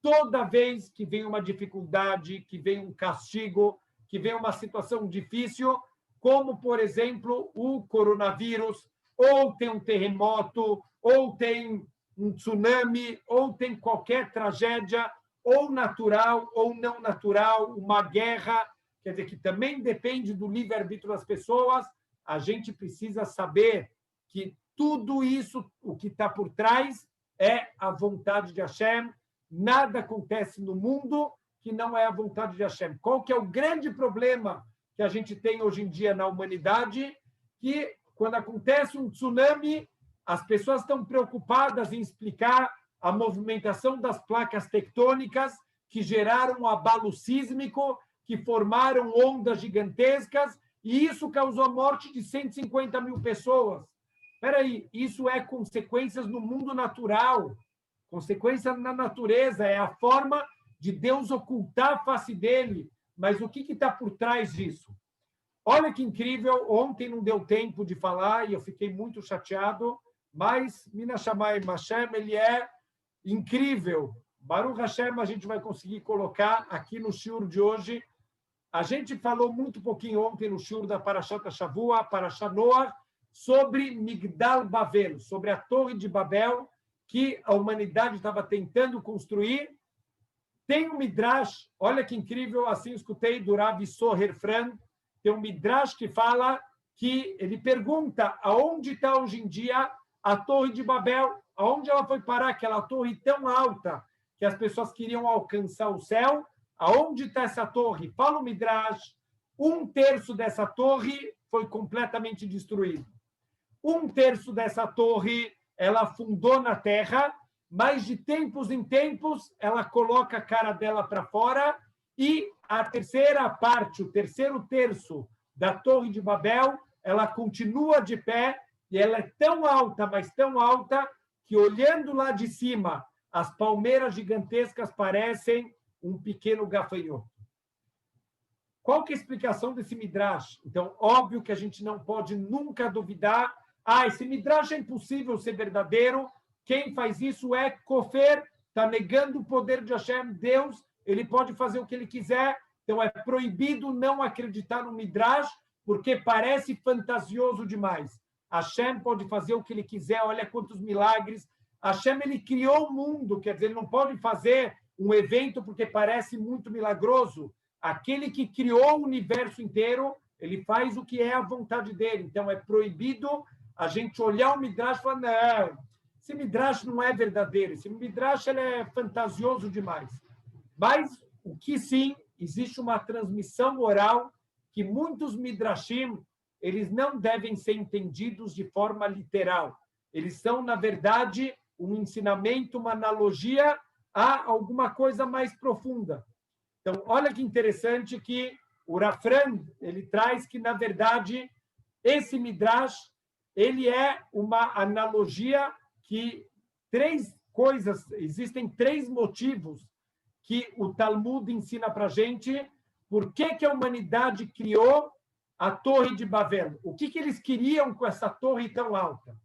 Toda vez que vem uma dificuldade, que vem um castigo, que vem uma situação difícil, como, por exemplo, o coronavírus, ou tem um terremoto, ou tem um tsunami, ou tem qualquer tragédia, ou natural, ou não natural, uma guerra, quer dizer, que também depende do livre-arbítrio das pessoas, a gente precisa saber que tudo isso, o que está por trás, é a vontade de Hashem. Nada acontece no mundo que não é a vontade de Hashem. Qual que é o grande problema que a gente tem hoje em dia na humanidade? Que quando acontece um tsunami, as pessoas estão preocupadas em explicar a movimentação das placas tectônicas que geraram um abalo sísmico, que formaram ondas gigantescas, e isso causou a morte de 150 mil pessoas. Espera aí, isso é consequências no mundo natural, consequência na natureza, é a forma de Deus ocultar a face dele. Mas o que está por trás disso? Olha que incrível, ontem não deu tempo de falar e eu fiquei muito chateado, mas Mina Shamayim Hashem, ele é incrível. Baruch Hashem, a gente vai conseguir colocar aqui no shiur de hoje. A gente falou muito pouquinho ontem no shiur da Parashat Shavua, Parashat Noach, sobre Migdal Bavel, sobre a Torre de Babel, que a humanidade estava tentando construir. Tem um Midrash, olha que incrível, assim escutei do Rav Soher Fran, tem um Midrash que fala que ele pergunta aonde está hoje em dia a Torre de Babel, aonde ela foi parar, aquela torre tão alta que as pessoas queriam alcançar o céu, aonde está essa torre? Fala o Midrash, 1/3 dessa torre foi completamente destruído. 1/3 dessa torre ela afundou na terra, mas de tempos em tempos ela coloca a cara dela para fora e a terceira parte, o terceiro terço da Torre de Babel, ela continua de pé e ela é tão alta, mas tão alta, que olhando lá de cima, as palmeiras gigantescas parecem um pequeno gafanhoto. Qual que é a explicação desse Midrash? Então, óbvio que a gente não pode nunca duvidar. Esse Midrash é impossível ser verdadeiro. Quem faz isso é Kofer, está negando o poder de Hashem. Deus, ele pode fazer o que ele quiser. Então, é proibido não acreditar no Midrash, porque parece fantasioso demais. Hashem pode fazer o que ele quiser. Olha quantos milagres. Hashem, ele criou o mundo. Quer dizer, ele não pode fazer um evento porque parece muito milagroso. Aquele que criou o universo inteiro, ele faz o que é a vontade dele. Então, é proibido a gente olhar o Midrash e falar, não, esse Midrash não é verdadeiro, esse Midrash ele é fantasioso demais. Mas, o que sim, existe uma transmissão oral que muitos Midrashim, eles não devem ser entendidos de forma literal. Eles são, na verdade, um ensinamento, uma analogia a alguma coisa mais profunda. Então, olha que interessante que o Rafran, ele traz que, na verdade, esse Midrash, ele é uma analogia que existem 3 motivos que o Talmud ensina para a gente por que a humanidade criou a Torre de Babel. O que eles queriam com essa torre tão alta?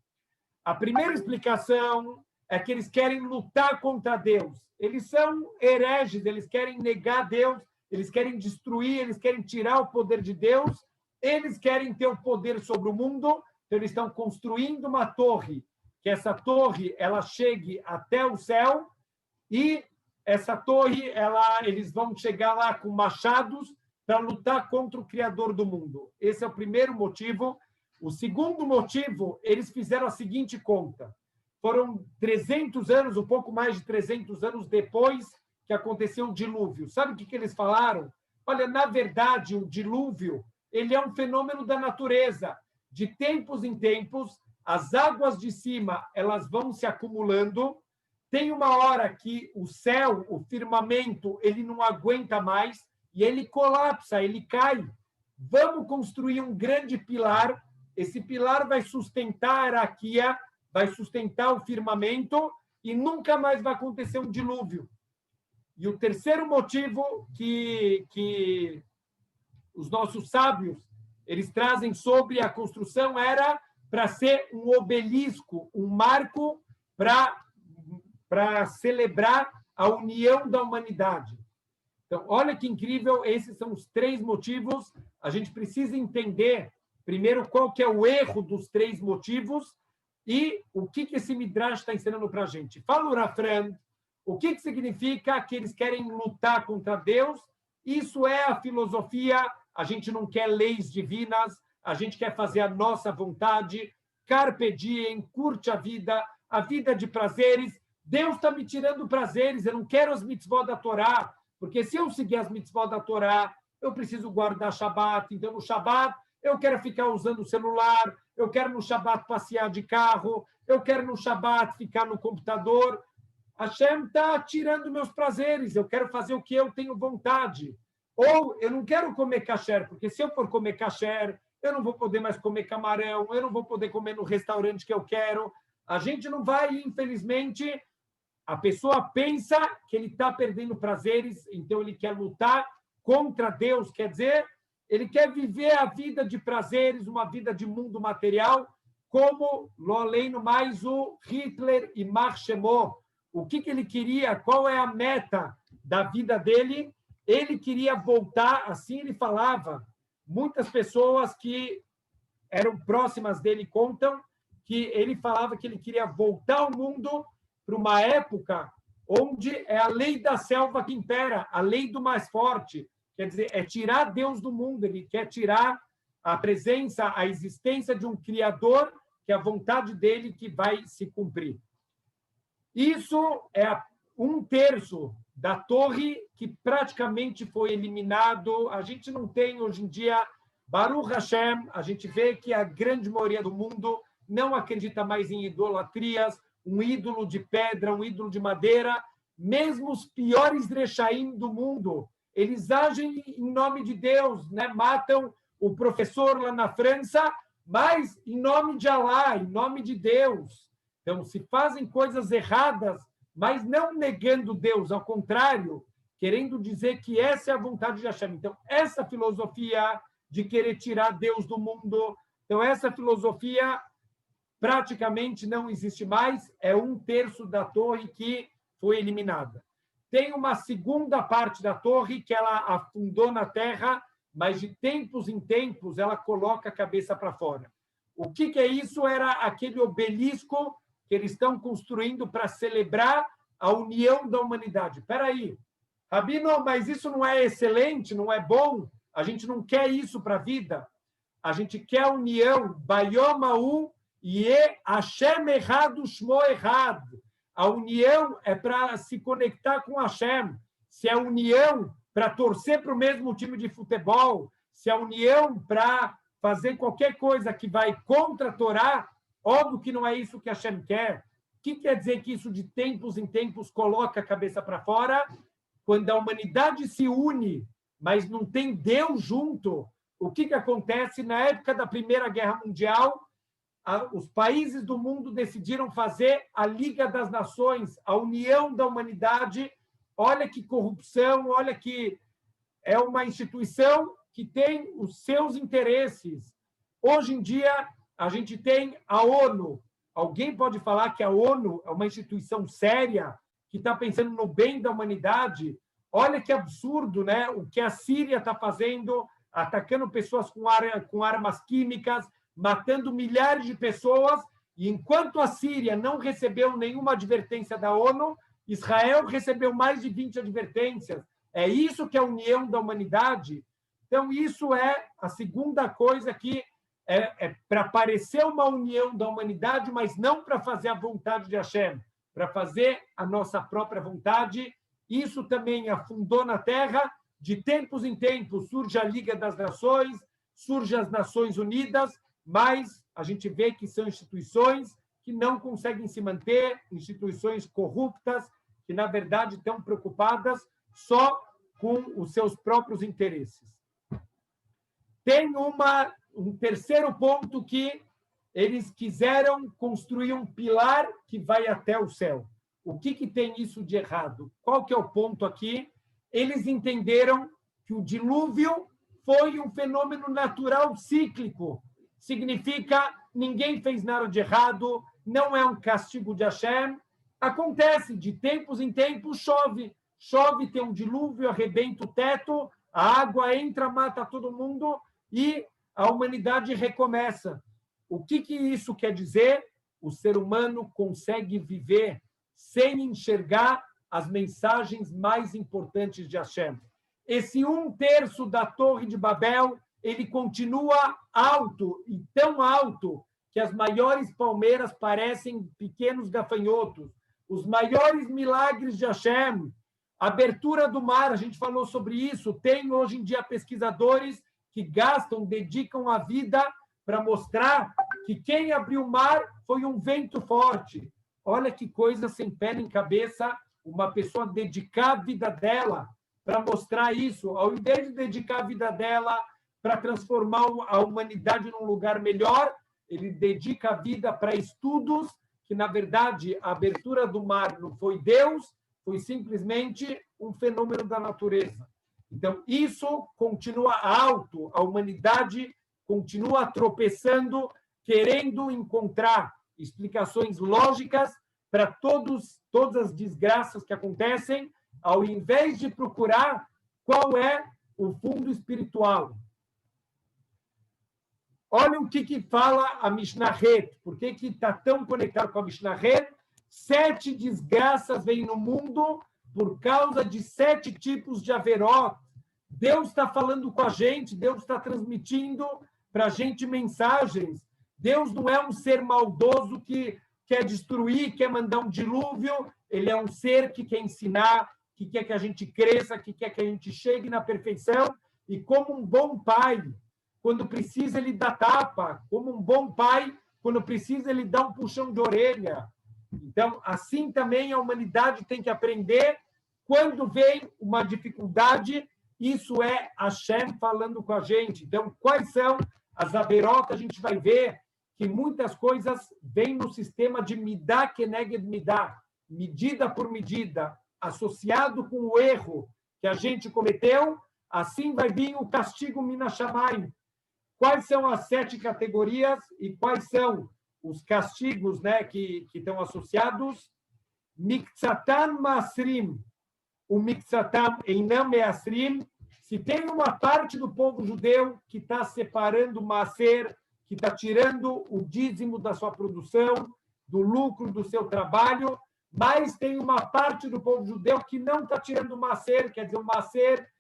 A primeira explicação é que eles querem lutar contra Deus. Eles são hereges, eles querem negar Deus, eles querem destruir, eles querem tirar o poder de Deus, eles querem ter o poder sobre o mundo, Então, eles estão construindo uma torre, que essa torre ela chegue até o céu, e essa torre eles vão chegar lá com machados para lutar contra o Criador do mundo. Esse é o primeiro motivo. O segundo motivo, eles fizeram a seguinte conta. Foram 300 anos, um pouco mais de 300 anos depois que aconteceu o dilúvio. Sabe o que eles falaram? Olha, na verdade, o dilúvio ele é um fenômeno da natureza. De tempos em tempos, as águas de cima elas vão se acumulando. Tem uma hora que o céu, o firmamento, ele não aguenta mais e ele colapsa, ele cai. Vamos construir um grande pilar. Esse pilar vai sustentar a hierarquia, vai sustentar o firmamento e nunca mais vai acontecer um dilúvio. E o terceiro motivo que os nossos sábios eles trazem sobre a construção era para ser um obelisco, um marco para celebrar a união da humanidade. Então, olha que incrível, esses são os três motivos. A gente precisa entender, primeiro, qual que é o erro dos três motivos e o que esse Midrash está ensinando para a gente. Fala o Rafran, o que significa que eles querem lutar contra Deus? Isso é a filosofia, a gente não quer leis divinas, a gente quer fazer a nossa vontade, carpe diem, curte a vida de prazeres. Deus está me tirando prazeres, eu não quero as mitzvot da Torá, porque se eu seguir as mitzvot da Torá, eu preciso guardar Shabat. Então, no Shabat, eu quero ficar usando o celular, eu quero no Shabat passear de carro, eu quero no Shabat ficar no computador. Hashem está tirando meus prazeres, eu quero fazer o que eu tenho vontade. Ou eu não quero comer kasher, porque se eu for comer kasher, eu não vou poder mais comer camarão, eu não vou poder comer no restaurante que eu quero. A gente não vai, infelizmente... A pessoa pensa que ele está perdendo prazeres, então ele quer lutar contra Deus, quer dizer, ele quer viver a vida de prazeres, uma vida de mundo material, como, além do mais, o Hitler e Marshemot. O que ele queria, qual é a meta da vida dele? Ele queria voltar, assim ele falava, muitas pessoas que eram próximas dele contam que ele falava que ele queria voltar ao mundo para uma época onde é a lei da selva que impera, a lei do mais forte. Quer dizer, é tirar Deus do mundo, ele quer tirar a presença, a existência de um Criador, que é a vontade dele que vai se cumprir. Isso é 1/3 da torre que praticamente foi eliminado. A gente não tem, hoje em dia, Baruch Hashem, a gente vê que a grande maioria do mundo não acredita mais em idolatrias, um ídolo de pedra, um ídolo de madeira. Mesmo os piores rechaim do mundo, eles agem em nome de Deus, né? Matam o professor lá na França, mas em nome de Allah, em nome de Deus. Então, se fazem coisas erradas, mas não negando Deus, ao contrário, querendo dizer que essa é a vontade de Hashem. Então, essa filosofia de querer tirar Deus do mundo, então essa filosofia praticamente não existe mais, é 1/3 da torre que foi eliminada. Tem uma segunda parte da torre que ela afundou na terra, mas de tempos em tempos ela coloca a cabeça para fora. O que é isso? Era aquele obelisco que eles estão construindo para celebrar a união da humanidade. Espera aí, Rabino, mas isso não é excelente, não é bom? A gente não quer isso para a vida. A gente quer a união. Bayomahu Ye Hashem Echad Ushmo Echad. A união é para se conectar com Hashem. Se é união para torcer para o mesmo time de futebol, se é união para fazer qualquer coisa que vai contra a Torá, óbvio que não é isso que Hashem quer. O que quer dizer que isso de tempos em tempos coloca a cabeça para fora? Quando a humanidade se une, mas não tem Deus junto, o que acontece? Na época da Primeira Guerra Mundial, os países do mundo decidiram fazer a Liga das Nações, a união da humanidade. Olha que corrupção, olha que é uma instituição que tem os seus interesses. Hoje em dia, a gente tem a ONU. Alguém pode falar que a ONU é uma instituição séria, que está pensando no bem da humanidade? Olha que absurdo, né? O que a Síria está fazendo, atacando pessoas com armas químicas, matando milhares de pessoas, e enquanto a Síria não recebeu nenhuma advertência da ONU, Israel recebeu mais de 20 advertências. É isso que é a união da humanidade? Então, isso é a segunda coisa que é para parecer uma união da humanidade, mas não para fazer a vontade de Hashem, para fazer a nossa própria vontade. Isso também afundou na terra. De tempos em tempos surge a Liga das Nações, surge as Nações Unidas, mas a gente vê que são instituições que não conseguem se manter, instituições corruptas, que, na verdade, estão preocupadas só com os seus próprios interesses. Tem um terceiro ponto que eles quiseram construir um pilar que vai até o céu. O que tem isso de errado? Qual que é o ponto aqui? Eles entenderam que o dilúvio foi um fenômeno natural cíclico. Significa ninguém fez nada de errado, não é um castigo de Hashem. Acontece, de tempos em tempos chove. Chove, tem um dilúvio, arrebenta o teto, a água entra, mata todo mundo e a humanidade recomeça. O que isso quer dizer? O ser humano consegue viver sem enxergar as mensagens mais importantes de Hashem. Esse 1/3 da Torre de Babel, ele continua alto, e tão alto, que as maiores palmeiras parecem pequenos gafanhotos. Os maiores milagres de Hashem, a abertura do mar, a gente falou sobre isso, tem hoje em dia pesquisadores que gastam, dedicam a vida para mostrar que quem abriu o mar foi um vento forte. Olha que coisa sem pé nem cabeça, uma pessoa dedicar a vida dela para mostrar isso, ao invés de dedicar a vida dela para transformar a humanidade num lugar melhor, ele dedica a vida para estudos, que, na verdade, a abertura do mar não foi Deus, foi simplesmente um fenômeno da natureza. Então, isso continua alto, a humanidade continua tropeçando, querendo encontrar explicações lógicas para todas as desgraças que acontecem, ao invés de procurar qual é o fundo espiritual. Olha o que fala a Mishnah-Het. Por que está tão conectado com a Mishnah-Het? 7 desgraças vêm no mundo por causa de 7 tipos de averot. Deus está falando com a gente, Deus está transmitindo para a gente mensagens. Deus não é um ser maldoso que quer destruir, quer mandar um dilúvio. Ele é um ser que quer ensinar, que quer que a gente cresça, que quer que a gente chegue na perfeição. E como um bom pai, quando precisa, ele dá tapa. Como um bom pai, quando precisa, ele dá um puxão de orelha. Então, assim também a humanidade tem que aprender. Quando vem uma dificuldade, isso é Hashem falando com a gente. Então, quais são as averotas? A gente vai ver que muitas coisas vêm no sistema de Midah Keneged Midah, medida por medida, associado com o erro que a gente cometeu, assim vai vir o castigo Mina Shamayim. Quais são as 7 categorias e quais são os castigos, né, que estão associados? Miktsatan Masrim, o Miktsatan Einam Measrim. Se tem uma parte do povo judeu que está separando o Maaser, que está tirando o dízimo da sua produção, do lucro do seu trabalho, mas tem uma parte do povo judeu que não está tirando o Maaser, quer dizer, o Maaser,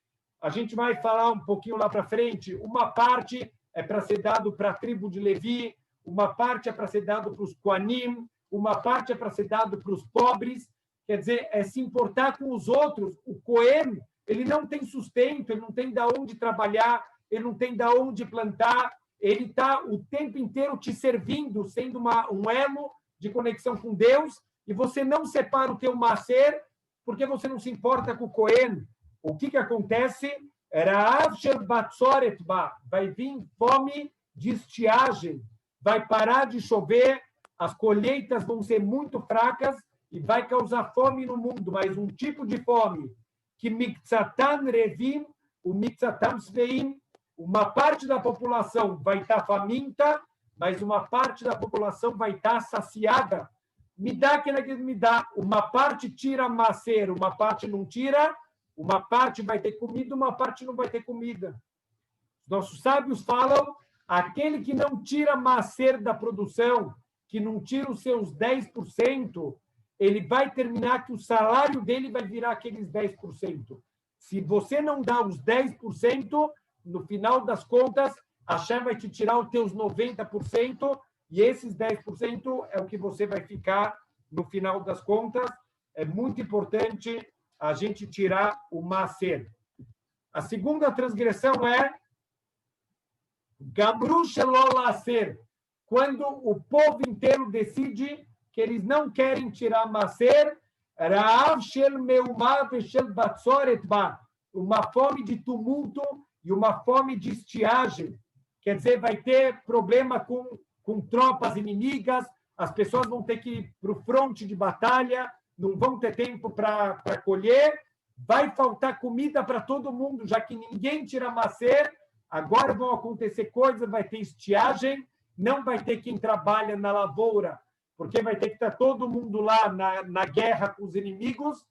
a gente vai falar um pouquinho lá para frente, uma parte é para ser dado para a tribo de Levi, uma parte é para ser dado para os Koanim, uma parte é para ser dado para os pobres, quer dizer, é se importar com os outros. O Cohen, ele não tem sustento, ele não tem de onde trabalhar, ele não tem de onde plantar, ele está o tempo inteiro te servindo, sendo um elo de conexão com Deus, e você não separa o teu maaser porque você não se importa com o Cohen. O que acontece? Vai vir fome de estiagem, vai parar de chover, as colheitas vão ser muito fracas e vai causar fome no mundo, mas um tipo de fome que Miktsatan Revim, o Miktsatan Sveim, uma parte da população vai estar faminta, mas uma parte da população vai estar saciada. Me dá que me dá. Uma parte tira maaser, uma parte não tira, uma parte vai ter comida, uma parte não vai ter comida. Nossos sábios falam Aquele que não tira maaser da produção, que não tira os seus 10%, ele vai terminar que o salário dele vai virar aqueles 10%. Se você não dá os 10%, no final das contas, a Hashem vai te tirar os teus 90%, e esses 10% é o que você vai ficar no final das contas. É muito importante a gente tirar o maaser. A segunda transgressão é Gamru shelo la'aser, quando o povo inteiro decide que eles não querem tirar maaser, Ra'av shel meumah veshel batzoret ba, uma fome de tumulto e uma fome de estiagem. Quer dizer, vai ter problema com tropas inimigas, as pessoas vão ter que ir para o fronte de batalha, não vão ter tempo para colher, vai faltar comida para todo mundo, já que ninguém tira maaser. Agora vão acontecer coisas, vai ter estiagem, não vai ter quem trabalha na lavoura, porque vai ter que estar todo mundo lá na guerra com os inimigos,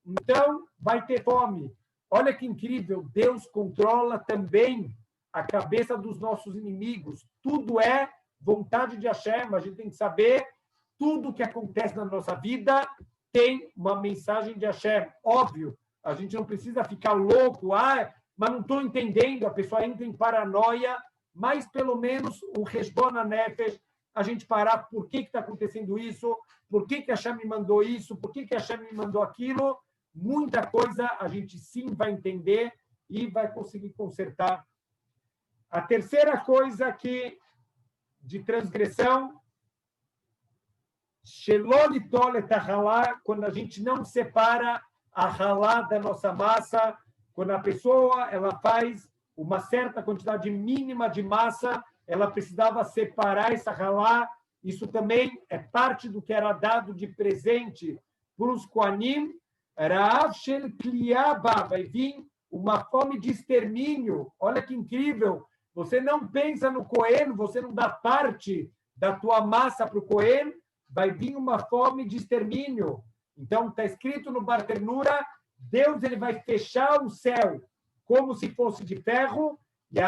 então vai ter fome. Olha que incrível, Deus controla também a cabeça dos nossos inimigos. Tudo é vontade de Hashem, a gente tem que saber, tudo que acontece na nossa vida tem uma mensagem de Hashem. Óbvio, a gente não precisa ficar louco, mas não estou entendendo, a pessoa entra em paranoia, mas pelo menos o Heshbon Nefesh, a gente parar, por que está acontecendo isso, por que Hashem me mandou isso, por que Hashem me mandou aquilo, muita coisa a gente sim vai entender e vai conseguir consertar. A terceira coisa de transgressão, Shelolitol et halá, quando a gente não separa a halá da nossa massa, quando a pessoa ela faz uma certa quantidade mínima de massa, ela precisava separar essa halá. Isso também é parte do que era dado de presente para os Kohanim. Ra'av shel kliaba, vai vir uma fome de extermínio. Olha que incrível! Você não pensa no Cohen, você não dá parte da tua massa para o Cohen, vai vir uma fome de extermínio. Então, está escrito no Barternura, Deus ele vai fechar o céu como se fosse de ferro e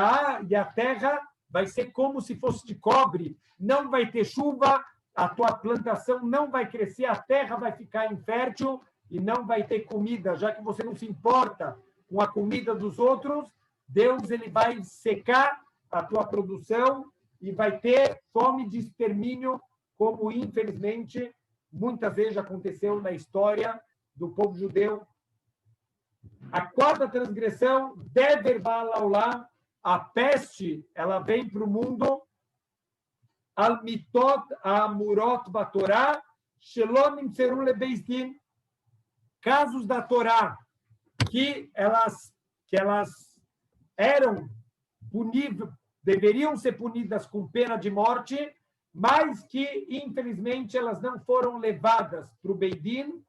a terra vai ser como se fosse de cobre. Não vai ter chuva, a tua plantação não vai crescer, a terra vai ficar infértil e não vai ter comida. Já que você não se importa com a comida dos outros, Deus ele vai secar a tua produção e vai ter fome de extermínio, como infelizmente muitas vezes aconteceu na história do povo judeu. A quarta transgressão, Dever Ba'alaulá, a peste, ela vem para o mundo, Al-Mitot Amurot Batorá, Shelom Nimtzeru Lebeis-Din, casos da Torá que elas eram puníveis, deveriam ser punidas com pena de morte, mas que, infelizmente, elas não foram levadas para o Beidin.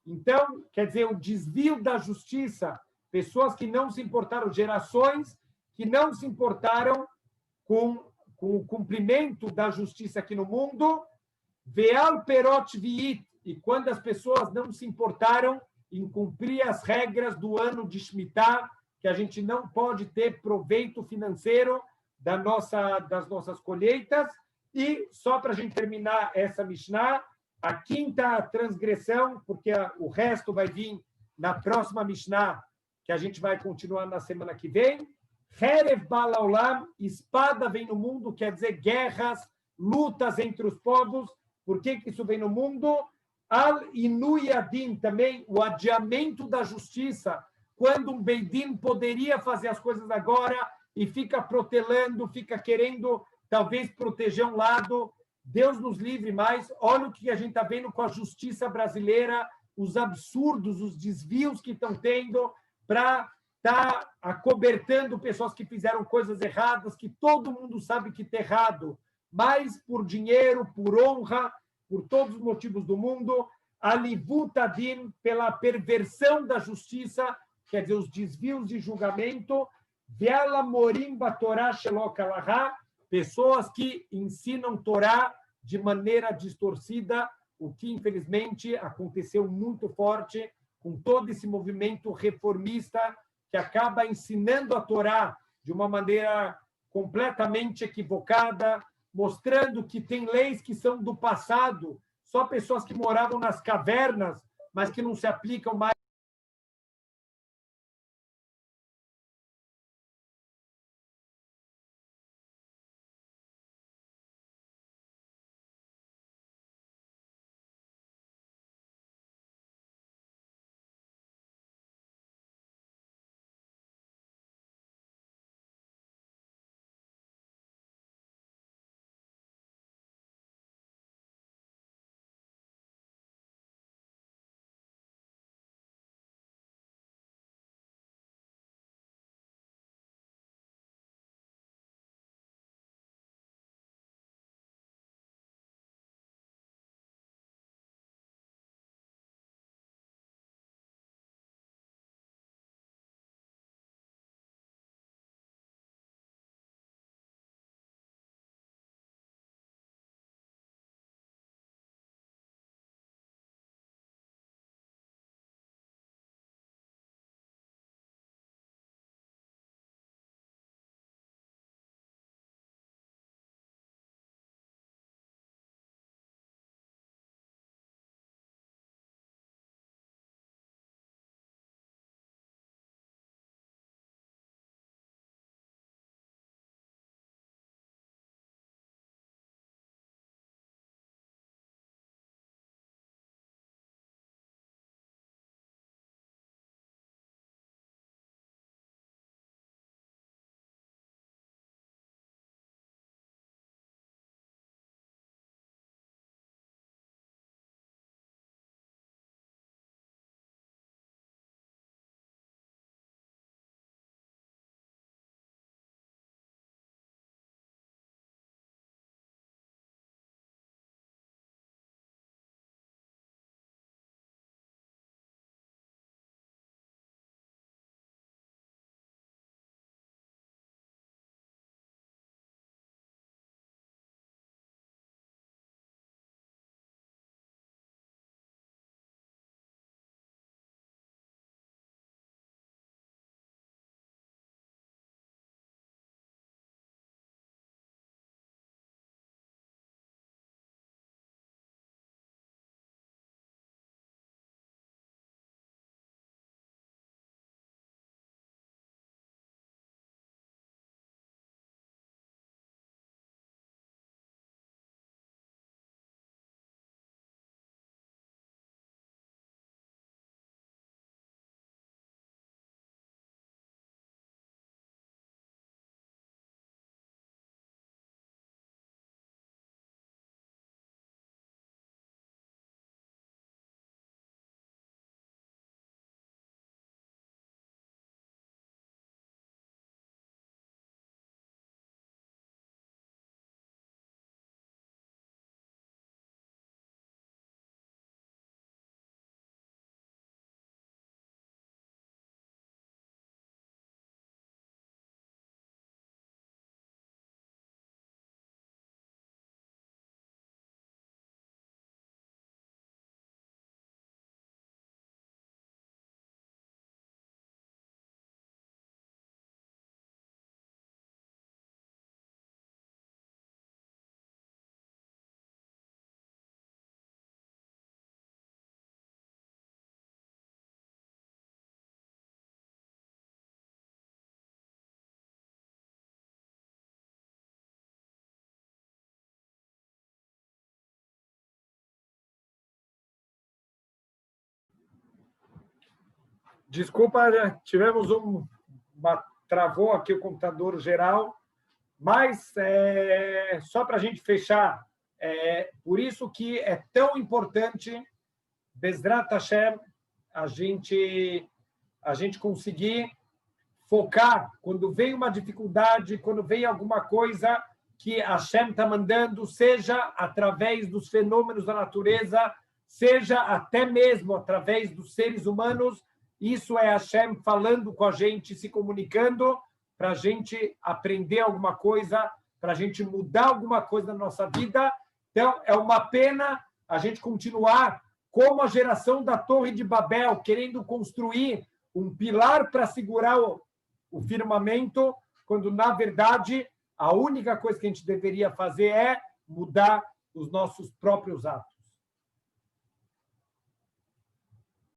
Então, quer dizer, o desvio da justiça, pessoas que não se importaram, gerações que não se importaram com o cumprimento da justiça aqui no mundo, Veal Perot Viit, e quando as pessoas não se importaram em cumprir as regras do ano de Shemitah, que a gente não pode ter proveito financeiro das nossas colheitas. E, só para a gente terminar essa Mishnah, a quinta transgressão, porque o resto vai vir na próxima Mishnah, que a gente vai continuar na semana que vem. Herev Ba'alaolam, espada vem no mundo, quer dizer guerras, lutas entre os povos. Por que isso vem no mundo? Al-Inuyadin, também o adiamento da justiça, quando um Beidin poderia fazer as coisas agora e fica protelando, fica querendo talvez proteger um lado. Deus nos livre mais. Olha o que a gente está vendo com a justiça brasileira, os absurdos, os desvios que estão tendo para estar acobertando pessoas que fizeram coisas erradas, que todo mundo sabe que está errado, mas por dinheiro, por honra, por todos os motivos do mundo, alivutadin, pela perversão da justiça, quer dizer, os desvios de julgamento, veala morim batorá shelokalahá, pessoas que ensinam Torá de maneira distorcida, o que infelizmente aconteceu muito forte com todo esse movimento reformista que acaba ensinando a Torá de uma maneira completamente equivocada, mostrando que tem leis que são do passado, só pessoas que moravam nas cavernas, mas que não se aplicam mais. Desculpa, tivemos travou aqui o computador geral, mas só para a gente fechar, por isso que é tão importante, Bezrat Hashem, a gente conseguir focar quando vem uma dificuldade, quando vem alguma coisa que Hashem está mandando, seja através dos fenômenos da natureza, seja até mesmo através dos seres humanos. Isso é Hashem falando com a gente, se comunicando, para a gente aprender alguma coisa, para a gente mudar alguma coisa na nossa vida. Então, é uma pena a gente continuar como a geração da Torre de Babel, querendo construir um pilar para segurar o firmamento, quando, na verdade, A única coisa que a gente deveria fazer é mudar os nossos próprios atos.